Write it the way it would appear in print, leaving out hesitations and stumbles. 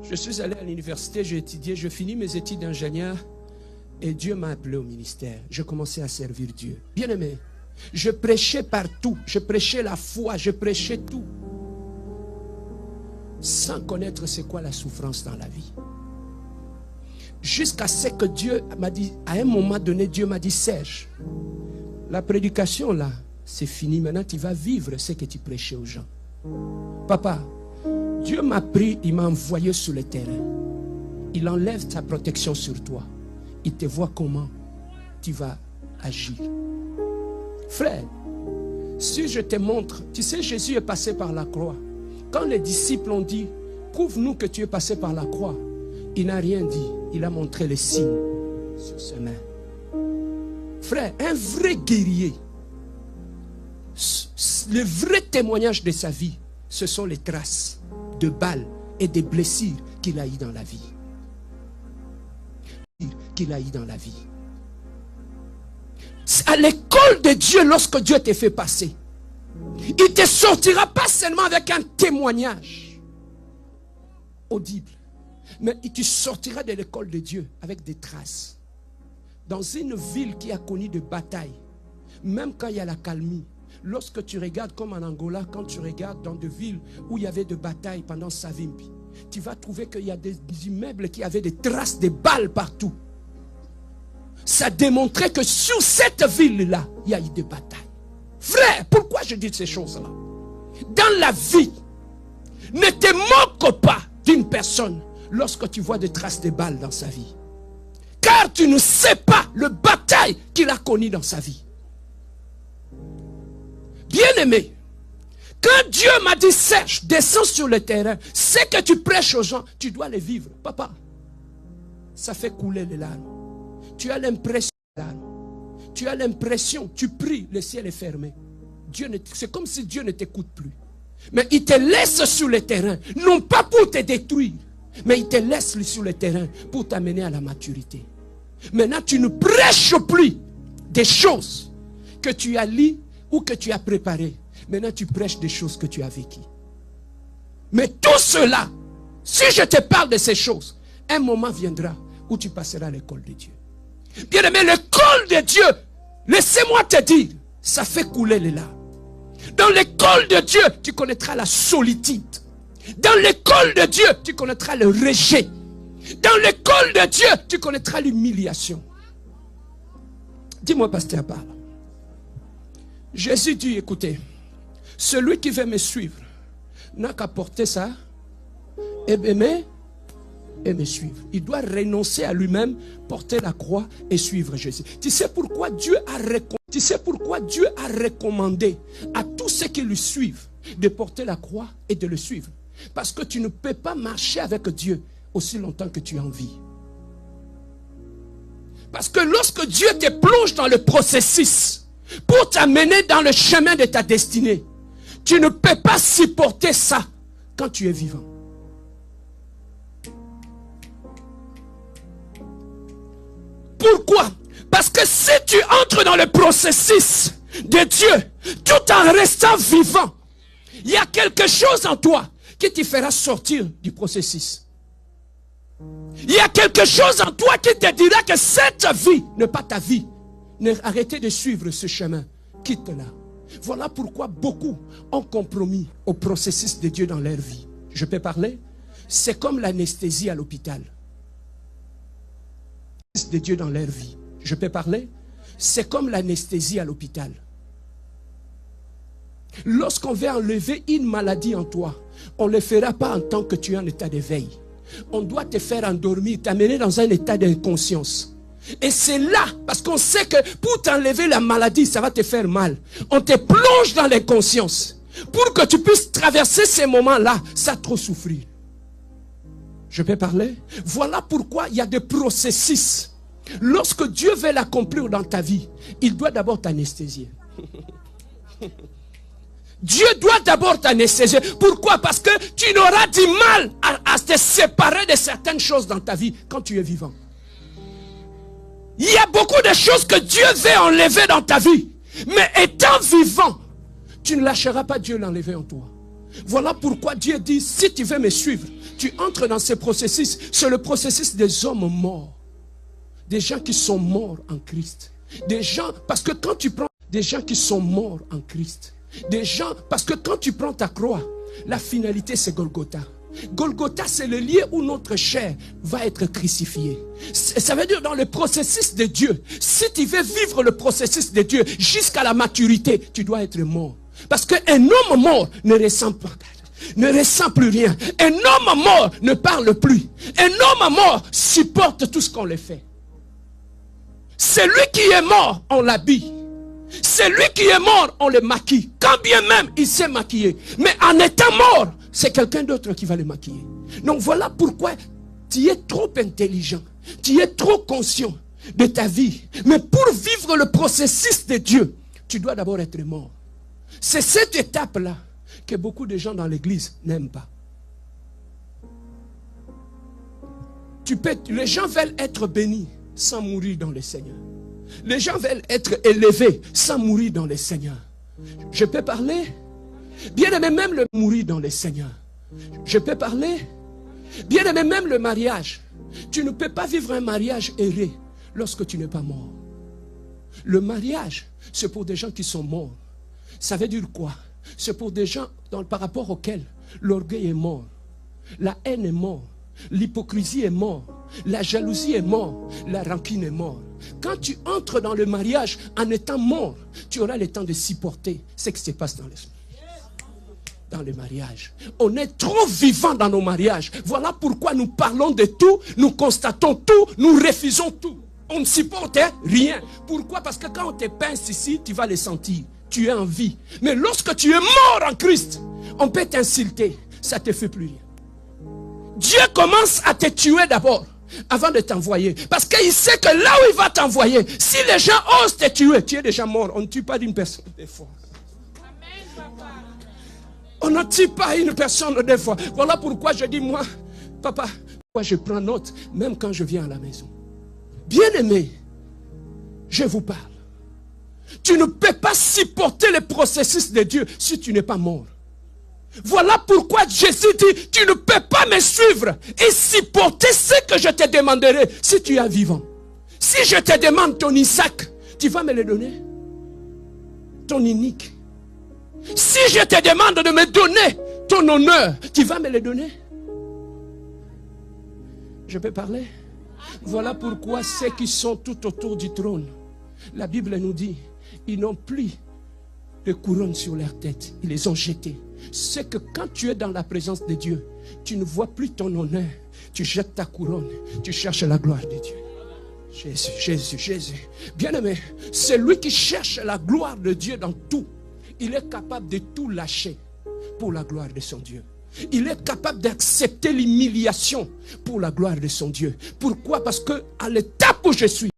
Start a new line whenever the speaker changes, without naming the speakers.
Je suis allé à l'université, j'ai étudié, je finis mes études d'ingénieur et Dieu m'a appelé au ministère. Je commençais à servir Dieu. Bien aimé, je prêchais partout, je prêchais la foi, je prêchais tout. Sans connaître c'est quoi la souffrance dans la vie. Jusqu'à ce que Dieu m'a dit, à un moment donné, Dieu m'a dit, Serge, la prédication là, c'est fini. Maintenant, tu vas vivre ce que tu prêchais aux gens. Papa, Dieu m'a pris, il m'a envoyé sur le terrain. Il enlève sa protection sur toi. Il te voit comment tu vas agir. Frère, si je te montre, tu sais, Jésus est passé par la croix. Quand les disciples ont dit, prouve-nous que tu es passé par la croix, il n'a rien dit. Il a montré les signes sur ses mains. Frère, un vrai guerrier, le vrai témoignage de sa vie, ce sont les traces de balles et des blessures qu'il a eues dans la vie. Qu'il a eues dans la vie. À l'école de Dieu, lorsque Dieu te fait passer, il ne te sortira pas seulement avec un témoignage audible, mais tu sortiras de l'école de Dieu avec des traces. Dans une ville qui a connu des batailles, même quand il y a la calmie, lorsque tu regardes comme en Angola, quand tu regardes dans des villes où il y avait des batailles pendant Savimbi, tu vas trouver qu'il y a des immeubles qui avaient des traces de balles partout. Ça démontrait que sur cette ville-là, il y a eu des batailles. Frère, pourquoi je dis ces choses-là? Dans la vie, ne te moque pas d'une personne lorsque tu vois des traces de balles dans sa vie. Car tu ne sais pas le bataille qu'il a connu dans sa vie. Bien-aimé, quand Dieu m'a dit, Serge, descends sur le terrain, c'est que tu prêches aux gens, tu dois les vivre. Papa, ça fait couler les larmes. Tu as l'impression, tu as l'impression, tu pries, le ciel est fermé. C'est comme si Dieu ne t'écoute plus. Mais il te laisse sur le terrain, non pas pour te détruire, mais il te laisse sur le terrain pour t'amener à la maturité. Maintenant, tu ne prêches plus des choses que tu as lues ou que tu as préparées. Maintenant, tu prêches des choses que tu as vécues. Mais tout cela, si je te parle de ces choses, un moment viendra où tu passeras à l'école de Dieu. Bien-aimé, l'école de Dieu, laissez-moi te dire, ça fait couler les larmes. Dans l'école de Dieu, tu connaîtras la solitude. Dans l'école de Dieu, tu connaîtras le rejet. Dans l'école de Dieu, tu connaîtras l'humiliation. Dis-moi, pasteur, parle. Jésus dit, écoutez, celui qui veut me suivre n'a qu'à porter ça et me suivre. Il doit renoncer à lui-même, porter la croix et suivre Jésus. Tu sais pourquoi Dieu a recommandé à tous ceux qui le suivent de porter la croix et de le suivre? Parce que tu ne peux pas marcher avec Dieu aussi longtemps que tu en vis. Parce que lorsque Dieu te plonge dans le processus pour t'amener dans le chemin de ta destinée, tu ne peux pas supporter ça quand tu es vivant. Pourquoi? Parce que si tu entres dans le processus de Dieu, tout en restant vivant, il y a quelque chose en toi qui te fera sortir du processus. Il y a quelque chose en toi qui te dira que cette vie n'est pas ta vie. Arrêtez de suivre ce chemin. Quitte-la. Voilà pourquoi beaucoup ont compromis au processus de Dieu dans leur vie. Je peux parler? C'est comme l'anesthésie à l'hôpital. De Dieu dans leur vie. Je peux parler? C'est comme l'anesthésie à l'hôpital. Lorsqu'on veut enlever une maladie en toi, on ne le fera pas en tant que tu es en état d'éveil. On doit te faire endormir, t'amener dans un état d'inconscience. Et c'est là, parce qu'on sait que pour t'enlever la maladie, ça va te faire mal. On te plonge dans l'inconscience pour que tu puisses traverser ces moments-là sans trop souffrir. Je peux parler? Voilà pourquoi il y a des processus. Lorsque Dieu veut l'accomplir dans ta vie, il doit d'abord t'anesthésier. Dieu doit d'abord t'anesthésier. Pourquoi? Parce que tu n'auras du mal à te séparer de certaines choses dans ta vie quand tu es vivant. Il y a beaucoup de choses que Dieu veut enlever dans ta vie. Mais étant vivant, tu ne lâcheras pas Dieu l'enlever en toi. Voilà pourquoi Dieu dit, si tu veux me suivre, tu entres dans ce processus. C'est le processus des hommes morts. Des gens qui sont morts en Christ. Des gens, parce que quand tu prends des gens qui sont morts en Christ. Des gens, parce que quand tu prends ta croix, la finalité c'est Golgotha. Golgotha, c'est le lieu où notre chair va être crucifiée. Ça veut dire dans le processus de Dieu. Si tu veux vivre le processus de Dieu jusqu'à la maturité, tu dois être mort. Parce qu'un homme mort ne ressent pas, ne ressent plus rien. Un homme mort ne parle plus. Un homme mort supporte tout ce qu'on lui fait. Celui qui est mort, on l'habille. Celui qui est mort, on le maquille. Quand bien même il s'est maquillé. Mais en étant mort, c'est quelqu'un d'autre qui va le maquiller. Donc voilà pourquoi tu es trop intelligent. Tu es trop conscient de ta vie. Mais pour vivre le processus de Dieu, tu dois d'abord être mort. C'est cette étape-là que beaucoup de gens dans l'église n'aiment pas. Les gens veulent être bénis sans mourir dans le Seigneur. Les gens veulent être élevés sans mourir dans le Seigneur. Je peux parler? Bien aimé, même le mourir dans le Seigneur. Je peux parler? Bien aimé, même le mariage. Tu ne peux pas vivre un mariage heureux lorsque tu n'es pas mort. Le mariage, c'est pour des gens qui sont morts. Ça veut dire quoi? C'est pour des gens par rapport auxquels l'orgueil est mort. La haine est morte. L'hypocrisie est morte. La jalousie est morte. La rancune est morte. Quand tu entres dans le mariage en étant mort, tu auras le temps de supporter ce qui se passe dans le mariage. On est trop vivant dans nos mariages. Voilà pourquoi nous parlons de tout, nous constatons tout, nous refusons tout. On ne supporte rien. Pourquoi? Parce que quand on te pince ici, tu vas le sentir. Tu es en vie. Mais lorsque tu es mort en Christ, on peut t'insulter. Ça ne te fait plus rien. Dieu commence à te tuer d'abord avant de t'envoyer. Parce qu'il sait que là où il va t'envoyer, si les gens osent te tuer, tu es déjà mort. On ne tue pas d'une personne des fois. On ne tue pas une personne des fois. Voilà pourquoi je dis, moi, papa, je prends note, même quand je viens à la maison. Bien-aimé, je vous parle. Tu ne peux pas supporter le processus de Dieu si tu n'es pas mort. Voilà pourquoi Jésus dit, tu ne peux pas me suivre et supporter ce que je te demanderai si tu es vivant. Si je te demande ton Isaac, tu vas me le donner. Ton unique. Si je te demande de me donner ton honneur, tu vas me le donner. Je peux parler? Voilà pourquoi ceux qui sont tout autour du trône, la Bible nous dit, ils n'ont plus de couronne sur leur tête. Ils les ont jetés. C'est que quand tu es dans la présence de Dieu, tu ne vois plus ton honneur. Tu jettes ta couronne. Tu cherches la gloire de Dieu. Jésus, Jésus, Jésus. Bien-aimé, celui qui cherche la gloire de Dieu dans tout, il est capable de tout lâcher pour la gloire de son Dieu. Il est capable d'accepter l'humiliation pour la gloire de son Dieu. Pourquoi? Parce que à l'étape où je suis,